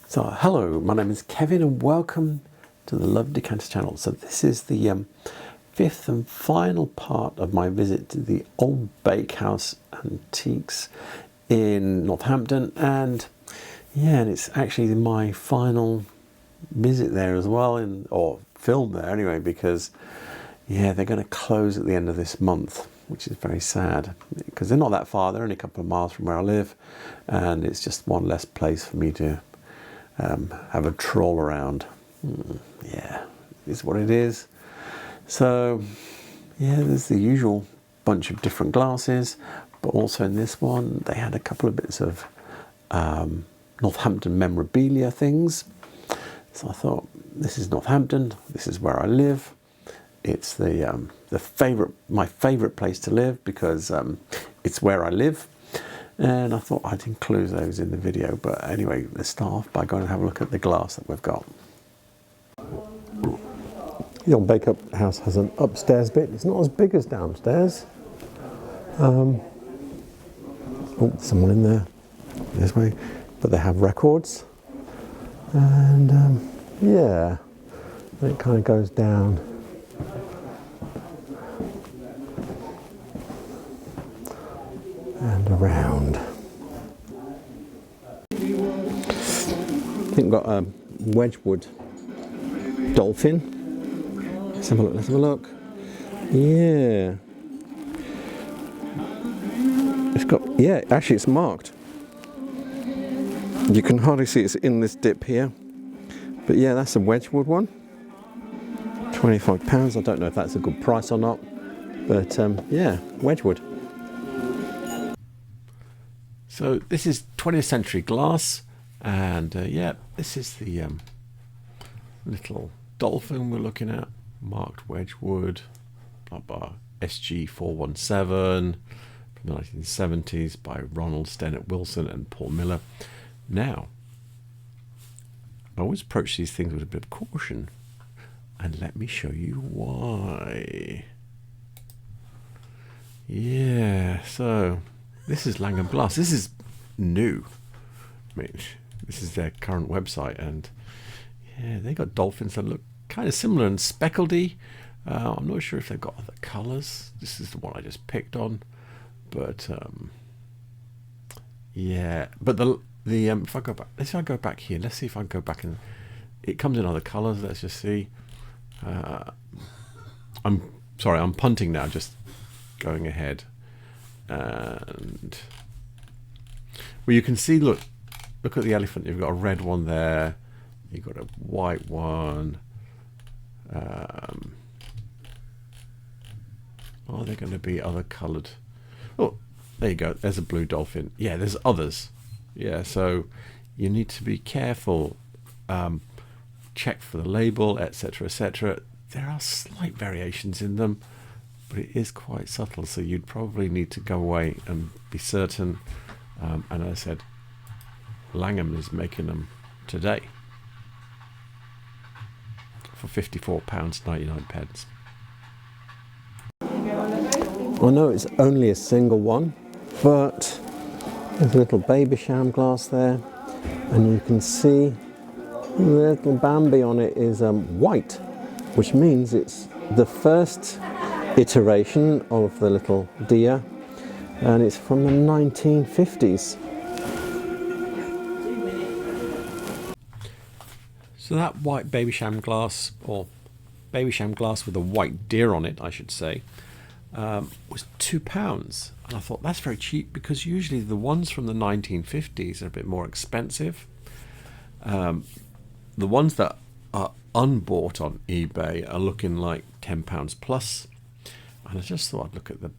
So hello, my name is Kevin and welcome to the Love Decanters channel. So this is the fifth and final part of my visit to the Old Bakehouse Antiques in Northampton, and it's actually my final visit there as well, or film there anyway, because they're going to close at the end of this month, which is very sad because they're not that far. They're only a couple of miles from where I live, and it's just one less place for me to have a troll around. It's what it is. So there's the usual bunch of different glasses, but also in this one they had a couple of bits of Northampton memorabilia things. So I thought, this is Northampton, this is where I live. It's my favourite place to live because it's where I live. And I thought I'd include those in the video. But anyway, let's start off by going and have a look at the glass that we've got. The Old Bakehouse has an upstairs bit. It's not as big as downstairs. Oh, someone in there. This way. But they have records. And it kind of goes down. And around. I think we've got a Wedgwood dolphin. Let's have a look. Yeah. It's got, actually it's marked. You can hardly see it's in this dip here. But yeah, that's a Wedgwood one. £25. I don't know if that's a good price or not. But Wedgwood. So this is 20th century glass, and this is the little dolphin we're looking at, marked Wedgwood, blah blah, SG417 from the 1970s by Ronald Stennett Wilson and Paul Miller. Now, I always approach these things with a bit of caution, and let me show you why. So this is Langham Glass. This is new. I mean, this is their current website, and they got dolphins that look kind of similar and speckledy. I'm not sure if they've got other colours. This is the one I just picked on, but But the if I go back here, let's see if I can go back, and it comes in other colours. Let's just see. I'm sorry, I'm punting now. Just going ahead. And well, you can see, look at the elephant. You've got a red one there, you've got a white one. Are there going to be other coloured? Oh, there you go, there's a blue dolphin. There's others. So you need to be careful, check for the label, etc, etc. There are slight variations in them, but it is quite subtle, so you'd probably need to go away and be certain. And as I said, Langham is making them today for £54.99. I know it's only a single one, but there's a little baby sham glass there, and you can see the little Bambi on it is white, which means it's the first iteration of the little deer, and it's from the 1950s. So that white baby sham glass, or baby sham glass with a white deer on it, I should say, was £2, and I thought that's very cheap, because usually the ones from the 1950s are a bit more expensive. The ones that are unbought on eBay are looking like £10 plus. And I just thought I'd look at the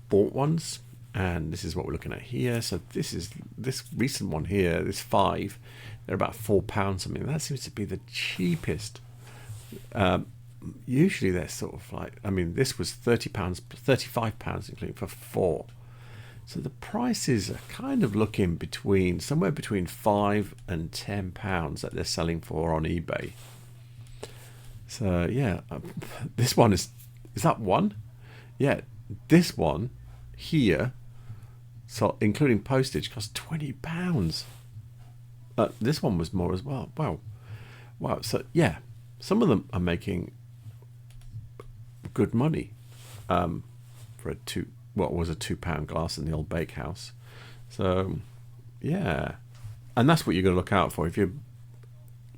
bought ones, and this is what we're looking at here. So this is this recent one here, this 5, they're about £4 something. That seems to be the cheapest. Usually they're sort of like, I mean, this was £30, £35 including for 4. So the prices are kind of looking between somewhere between £5 and £10 that they're selling for on eBay. So this one is that one? This one here, so including postage, costs £20. This one was more as well. Wow. Wow. So yeah, some of them are making good money for what was a £2 glass in the Old Bakehouse. So yeah, and that's what you're going to look out for if you're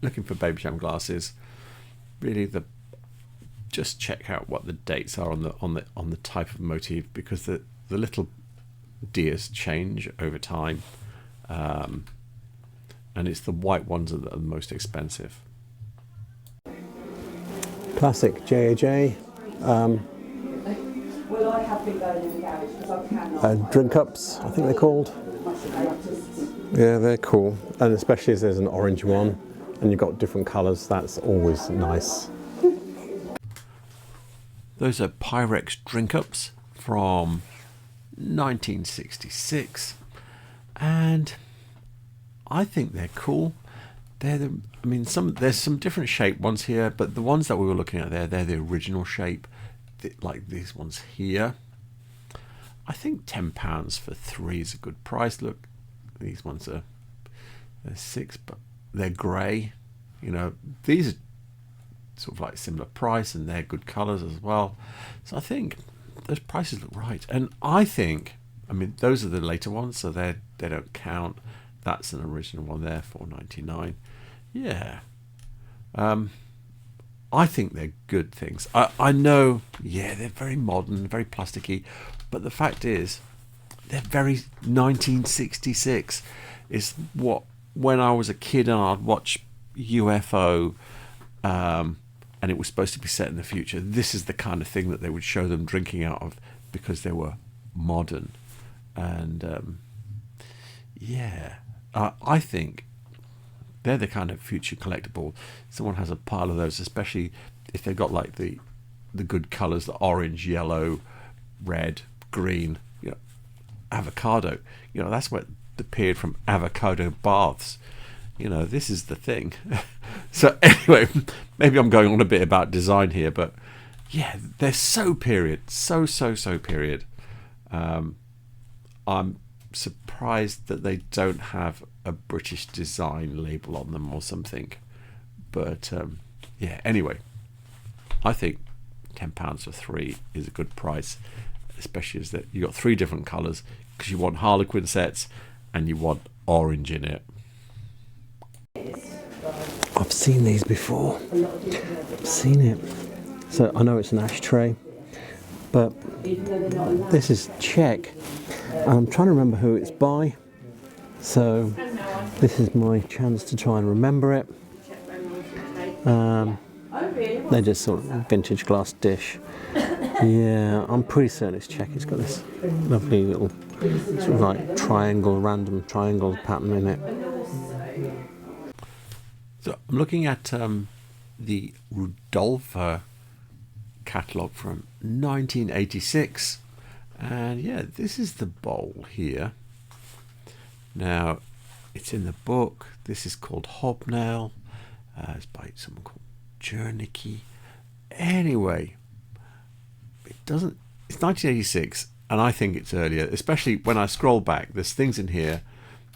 looking for babycham glasses. Really, just check out what the dates are on the type of motif, because the little deers change over time, and it's the white ones that are the most expensive. Classic J.A.J. Well, I have been going in the garage because I cannot. Drink cups, I think they're called. Yeah, they're cool, and especially as there's an orange one and you've got different colours, that's always nice. Those are Pyrex drink cups from 1966, and I think they're cool. There's some different shaped ones here, but the ones that we were looking at they're the original shape, like these ones here. I think £10 for 3 is a good price. Look, these ones they're 6, but they're grey. You know, these are sort of like similar price, and they're good colours as well. So I think those prices look right, and I think, those are the later ones, so they don't count. That's an original one there, £4.99. Yeah, I think they're good things. I know, yeah, they're very modern, very plasticky, but the fact is, they're very 1966. Is what, when I was a kid and I'd watch UFO, and it was supposed to be set in the future, this is the kind of thing that they would show them drinking out of, because they were modern. And yeah, I think they're the kind of future collectible. Someone has a pile of those, especially if they've got like the good colours, the orange, yellow, red, green, avocado. That's what the period from avocado baths. This is the thing. So anyway, maybe I'm going on a bit about design here, but yeah, they're so period, so period. I'm surprised that they don't have a British design label on them or something, but yeah, anyway, I think £10 for 3 is a good price, especially as that you got 3 different colours, because you want Harlequin sets and you want orange in it. I've seen these before. I've seen it. So I know it's an ashtray, but this is Czech. I'm trying to remember who it's by. So this is my chance to try and remember it. They're just sort of vintage glass dish. Yeah, I'm pretty certain it's Czech. It's got this lovely little sort of like random triangle pattern in it. So I'm looking at the Rudolph catalogue from 1986, and yeah, this is the bowl here. Now, it's in the book. This is called Hobnail. It's by someone called Jernicke. Anyway, it's 1986, and I think it's earlier, especially when I scroll back. There's things in here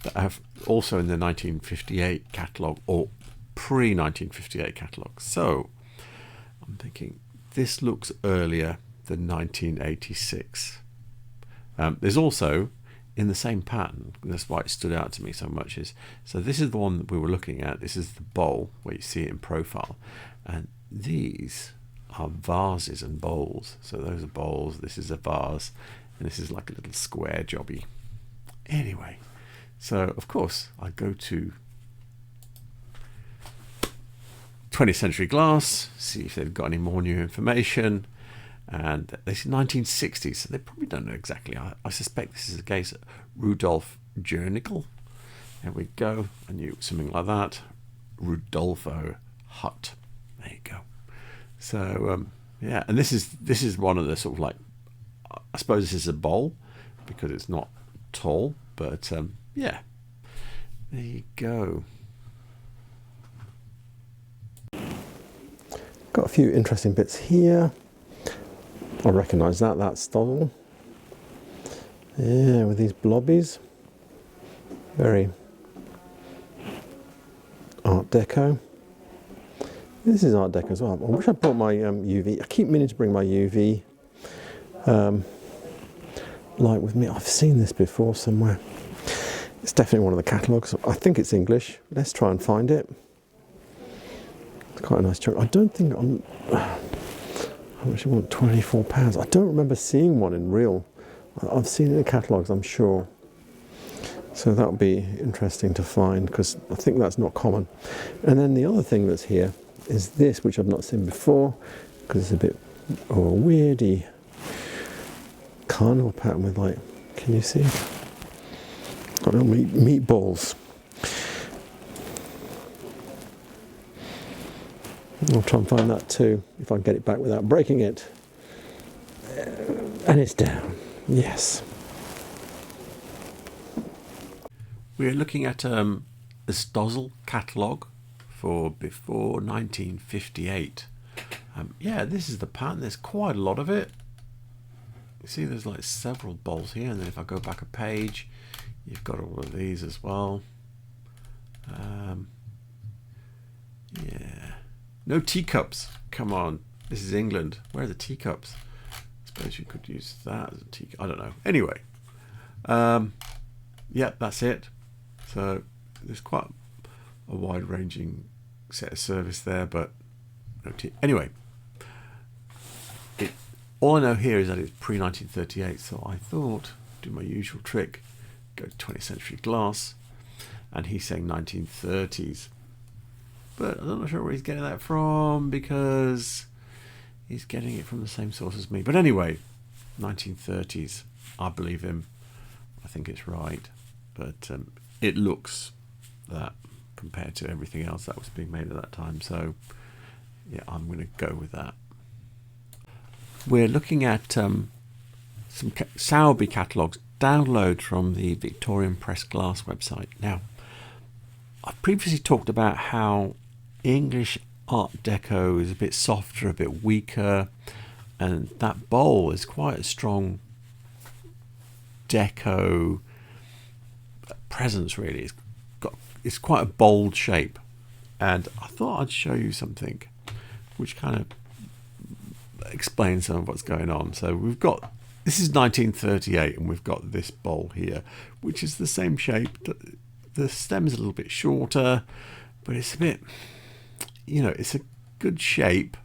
that have also in the 1958 catalogue or pre-1958 catalogue. So I'm thinking this looks earlier than 1986. There's also in the same pattern, that's why it stood out to me so much, so this is the one that we were looking at. This is the bowl where you see it in profile, and these are vases and bowls. So those are bowls, this is a vase, and this is like a little square jobby. Anyway, so of course I go to 20th Century Glass, see if they've got any more new information. And they say 1960s, so they probably don't know exactly. I suspect this is the case of Rudolf Jernicke. There we go. I knew something like that. Rudolfo Hut. There you go. So yeah, and this is one of the sort of like, I suppose this is a bowl because it's not tall, but yeah, there you go. Got a few interesting bits here. I recognise that stole. Yeah, with these blobbies. Very Deco. This is Art Deco as well. I wish I brought my UV. I keep meaning to bring my UV light with me. I've seen this before somewhere. It's definitely one of the catalogues. I think it's English. Let's try and find it. It's quite a nice chunk. I don't think I'm... How much do you want? £24. I don't remember seeing one in real. I've seen it in the catalogues, I'm sure. So that would be interesting to find, because I think that's not common. And then the other thing that's here is this, which I've not seen before, because it's a bit of a weirdy carnival pattern with, like, can you see? I don't know, meatballs. I'll try and find that too, if I can get it back without breaking it. And it's down. Yes. We're looking at a Stozzle catalogue for before 1958. Yeah, this is the pattern. There's quite a lot of it. You see there's like several bowls here, and then if I go back a page, you've got all of these as well. Yeah. No teacups. Come on. This is England. Where are the teacups? I suppose you could use that as a teacup. I don't know. Anyway. Yeah, that's it. So there's quite a wide-ranging set of service there, but no anyway. All I know here is that it's pre-1938, so I thought, do my usual trick, go to 20th century glass, and he's saying 1930s. But I'm not sure where he's getting that from, because he's getting it from the same source as me. But anyway, 1930s. I believe him. I think it's right. But it looks that compared to everything else that was being made at that time. So, yeah, I'm going to go with that. We're looking at some Sowerby catalogues, download from the Victorian Pressed Glass website. Now, I've previously talked about how English Art Deco is a bit softer, a bit weaker, and that bowl is quite a strong Deco presence, really. It's quite a bold shape, and I thought I'd show you something which kind of explains some of what's going on. So we've got, this is 1938, and we've got this bowl here, which is the same shape. The stem is a little bit shorter, but it's a bit, you know, it's a good shape,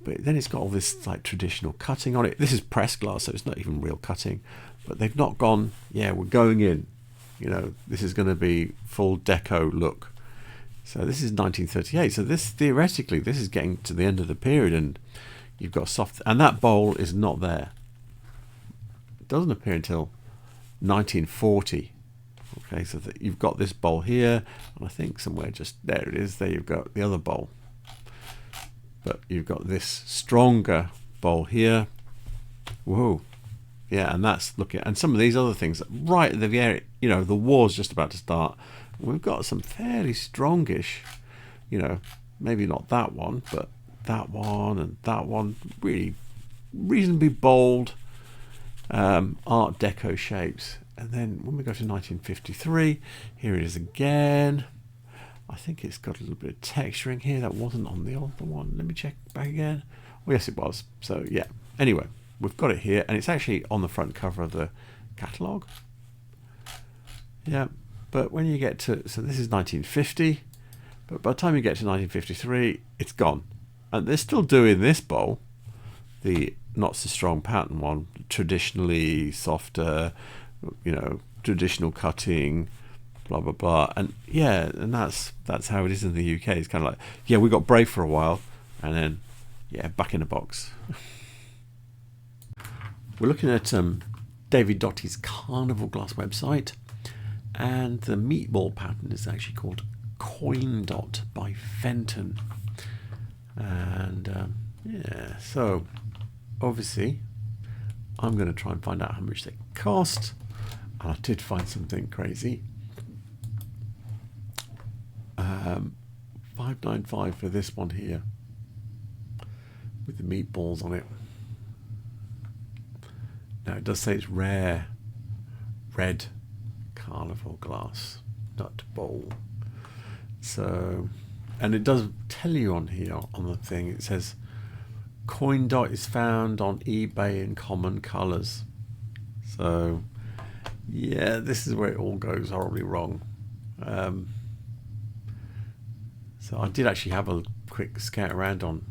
but then it's got all this like traditional cutting on it. This is pressed glass, so it's not even real cutting, but they've not gone, yeah, we're going in, you know, this is going to be full deco look. So this is 1938, so this, theoretically, this is getting to the end of the period, and you've got soft, and that bowl is not there. It doesn't appear until 1940. Okay, so that you've got this bowl here, and I think somewhere just there it is. There you've got the other bowl, but you've got this stronger bowl here. Whoa, yeah, and that's looking. And some of these other things right at the very, you know, the war's just about to start. We've got some fairly strongish, you know, maybe not that one, but that one and that one, really reasonably bold Art Deco shapes. And then when we go to 1953, here it is again. I think it's got a little bit of texturing here that wasn't on the other one. Let me check back again. Oh, yes, it was. So, yeah. Anyway, we've got it here, and it's actually on the front cover of the catalogue. Yeah, but when you get to, so this is 1950, but by the time you get to 1953, it's gone. And they're still doing this bowl, the not so strong pattern one, traditionally softer, you know, traditional cutting, blah blah blah, and yeah, and that's how it is in the UK. It's kind of like, yeah, we got brave for a while, and then yeah, back in the box. We're looking at David Dottie's Carnival Glass website, and the meatball pattern is actually called Coin Dot by Fenton, and yeah, so obviously I'm going to try and find out how much they cost. And I did find something crazy. $5.95 for this one here, with the meatballs on it. Now it does say it's rare red carnival glass, nut bowl. So And it does tell you on here, on the thing, it says coin dot is found on eBay in common colours. So yeah, this is where it all goes horribly wrong. So I did actually have a quick scout around on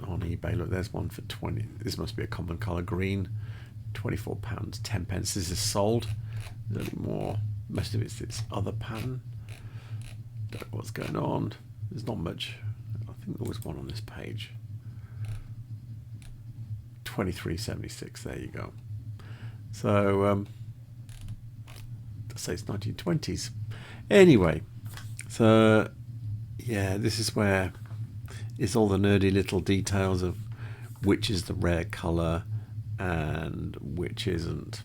eBay. Look, there's one for 20. This must be a common colour green, £24, 10 pence. This is sold. There's only more. Most of it's this other pattern. Don't know what's going on. There's not much. I think there was one on this page. 23.76. There you go. So let's say it's 1920s. Anyway, so yeah, this is where it's all the nerdy little details of which is the rare colour and which isn't.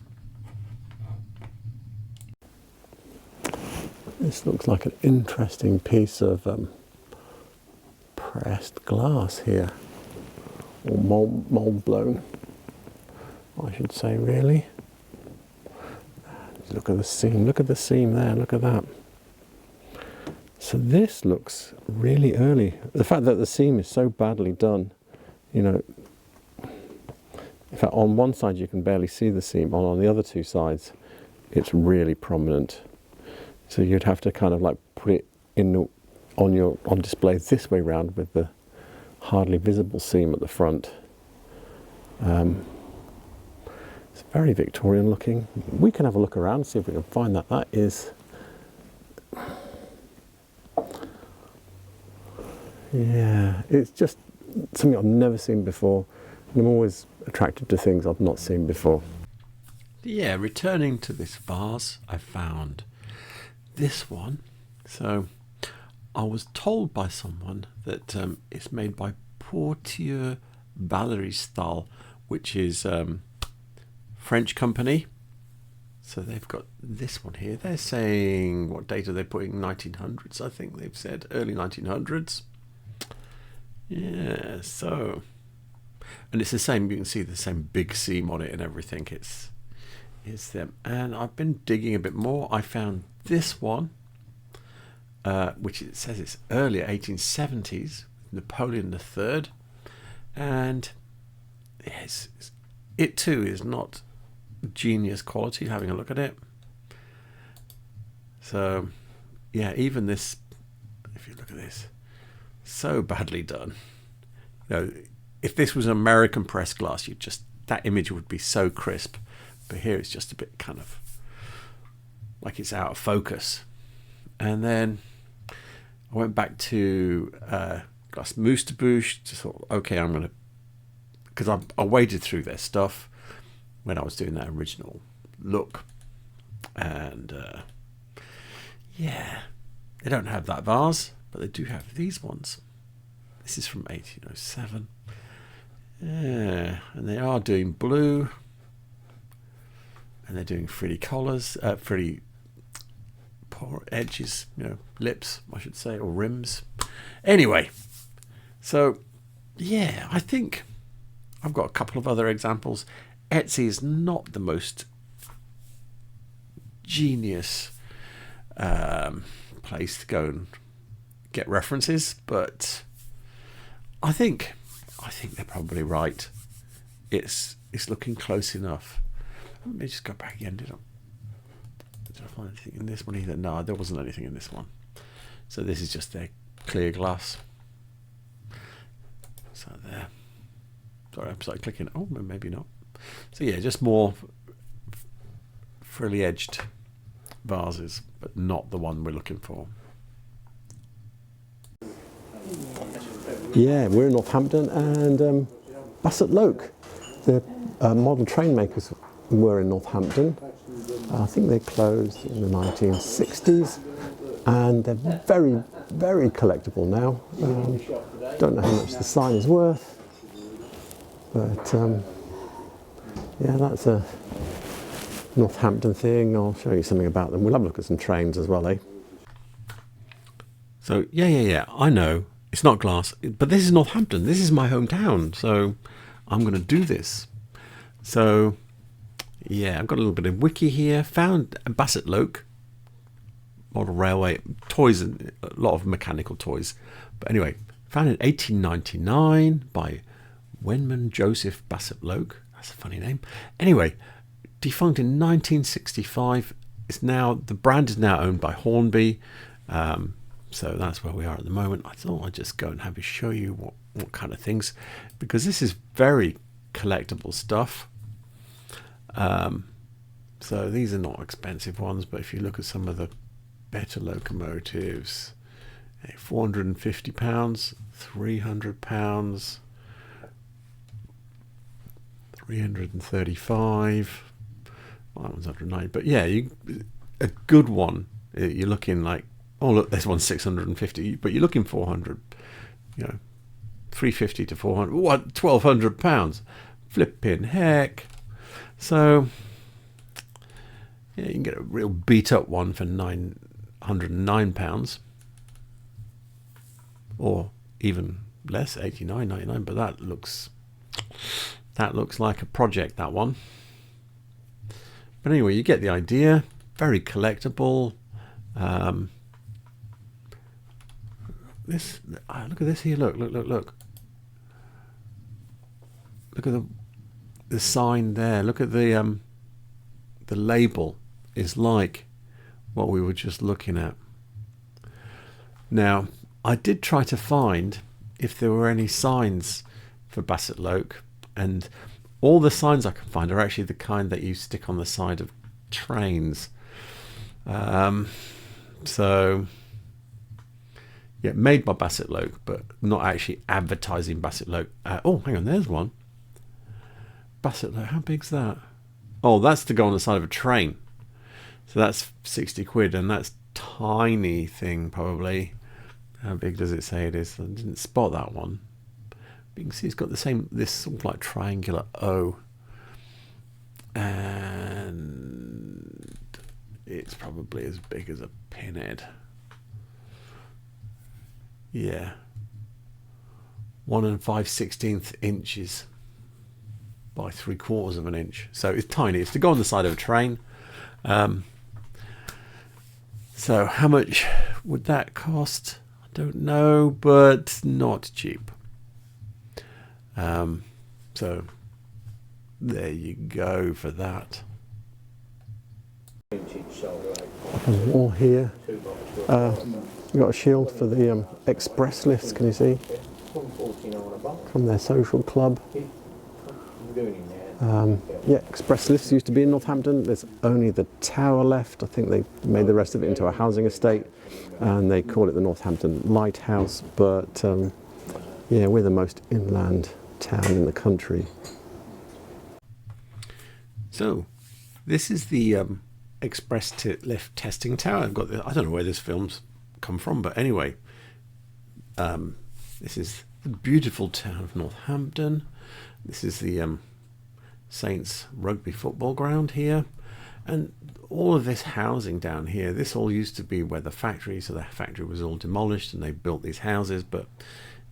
This looks like an interesting piece of pressed glass here, or mold blown, I should say, really. Look at the seam. Look at the seam there. Look at that. So this looks really early. The fact that the seam is so badly done, you know, in fact on one side you can barely see the seam, on the other two sides it's really prominent. So you'd have to kind of like put it in on display this way round with the hardly visible seam at the front. It's very Victorian looking. We can have a look around and see if we can find that. That is, yeah, it's just something I've never seen before. And I'm always attracted to things I've not seen before. Yeah, returning to this vase, I found this one. So I was told by someone that it's made by Portier Baleristal, which is French company. So they've got this one here. They're saying, what date are they putting? 1900s, I think they've said, early 1900s. Yeah, so, and it's the same, you can see the same big seam on it and everything. It's them. And I've been digging a bit more. I found this one, which it says it's earlier 1870s, Napoleon III, and yes, it too is not genius quality. Having a look at it, so yeah, even this, if you look at this, so badly done. You know, if this was an American pressed glass, you'd just, that image would be so crisp, but here it's just a bit kind of like it's out of focus. And then I went back to Glass Moustabuche to sort of, okay, I'm gonna, because I waded through their stuff when I was doing that original look, and yeah, they don't have that vase, but they do have these ones. This is from 1807. Yeah, and they are doing blue, and they're doing frilly collars, frilly edges, you know, lips, I should say, or rims. Anyway, so yeah, I think I've got a couple of other examples. Etsy is not the most genius place to go and get references, but I think they're probably right. It's looking close enough. Let me just go back again. Did I find anything in this one either? No, there wasn't anything in this one. So this is just their clear glass. So there. Sorry, I'm starting clicking. Oh, maybe not. So yeah, just more frilly edged vases, but not the one we're looking for. Yeah, we're in Northampton, and Bassett Loke, the model train makers, were in Northampton. I think they closed in the 1960s, and they're very, very collectible now. Don't know how much the sign is worth, but yeah, that's a Northampton thing. I'll show you something about them. We'll have a look at some trains as well, eh? So yeah, I know it's not glass, but this is Northampton. This is my hometown, so I'm going to do this. So yeah, I've got a little bit of wiki here. Found Bassett Loke model railway toys, and a lot of mechanical toys. But anyway, founded in 1899 by Wenman Joseph Bassett-Loke. That's a funny name. Anyway, defunct in 1965. The brand is now owned by Hornby. So that's where we are at the moment. I thought I'd just go and show you what kind of things, because this is very collectible stuff. So these are not expensive ones, but if you look at some of the better locomotives, £450, £300, 335. Well, that one's 190, but yeah, a good one. You're looking like, oh look, this one's 650, but you're looking 400. 350 to 400. What? £1,200? Flipping heck! So yeah, you can get a real beat up one for £909, or even less, £89.99. But that looks like a project, that one. But anyway, you get the idea. Very collectible. Look at this here. Look. Look at the sign there. Look at the label is like what we were just looking at. Now, I did try to find if there were any signs for Bassett-Loke, and all the signs I can find are actually the kind that you stick on the side of trains. So yeah, made by Bassett-Loke, but not actually advertising Bassett-Loke. Oh, hang on, there's one. Bassett-Loke, how big's that? Oh, that's to go on the side of a train. So that's 60 quid, and that's tiny thing probably. How big does it say it is? I didn't spot that one. But you can see it's got this sort of like triangular O. And it's probably as big as a pinhead. Yeah. 1 5/16 inches by 3/4 of an inch. So it's tiny. It's to go on the side of a train. So how much would that cost? I don't know, but not cheap. So there you go for that. On the wall here, we've got a shield for the express lifts, can you see? From their social club. Yeah, express lifts used to be in Northampton. There's only the tower left. I think they made the rest of it into a housing estate, and they call it the Northampton Lighthouse. But yeah, we're the most inland town in the country. So this is the express lift testing tower. I don't know where this film's come from, but anyway, this is the beautiful town of Northampton. This is the Saints rugby football ground here, and all of this housing down here, this all used to be where the factory, so the factory was all demolished and they built these houses, but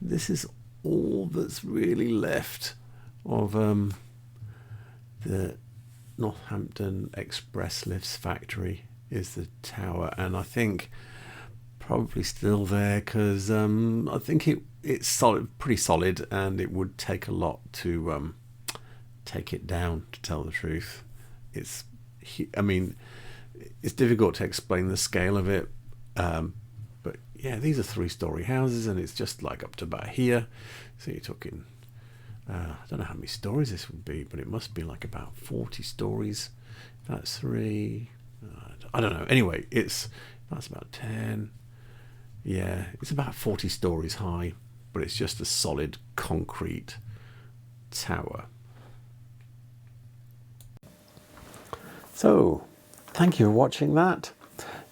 this is all that's really left of the Northampton Express Lifts factory is the tower, and I think probably still there because I think it's solid, pretty solid, and it would take a lot to take it down, to tell the truth. I mean, it's difficult to explain the scale of it, but yeah, these are 3-story houses, and it's just like up to about here. So you're talking, I don't know how many stories this would be, but it must be like about 40 stories. That's 3. I don't know. Anyway, that's about 10. Yeah, it's about 40 stories high, but it's just a solid concrete tower. So, thank you for watching that.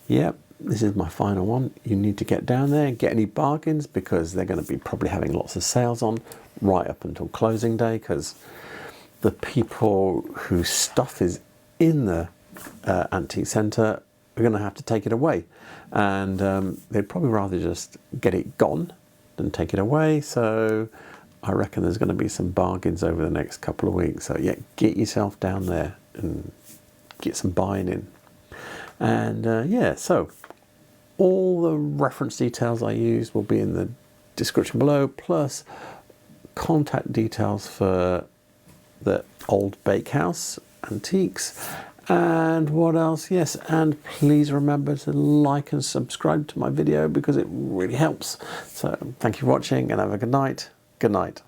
Yep, this is my final one. You need to get down there and get any bargains, because they're going to be probably having lots of sales on right up until closing day, because the people whose stuff is in the antique centre are going to have to take it away, and they'd probably rather just get it gone than take it away. So I reckon there's going to be some bargains over the next couple of weeks. So yeah, get yourself down there and get some buying in. And yeah, so All the reference details I use will be in the description below, plus contact details for the Old Bakehouse Antiques. And what else? Yes, and please remember to like and subscribe to my video because it really helps. So thank you for watching and have a good night. Good night.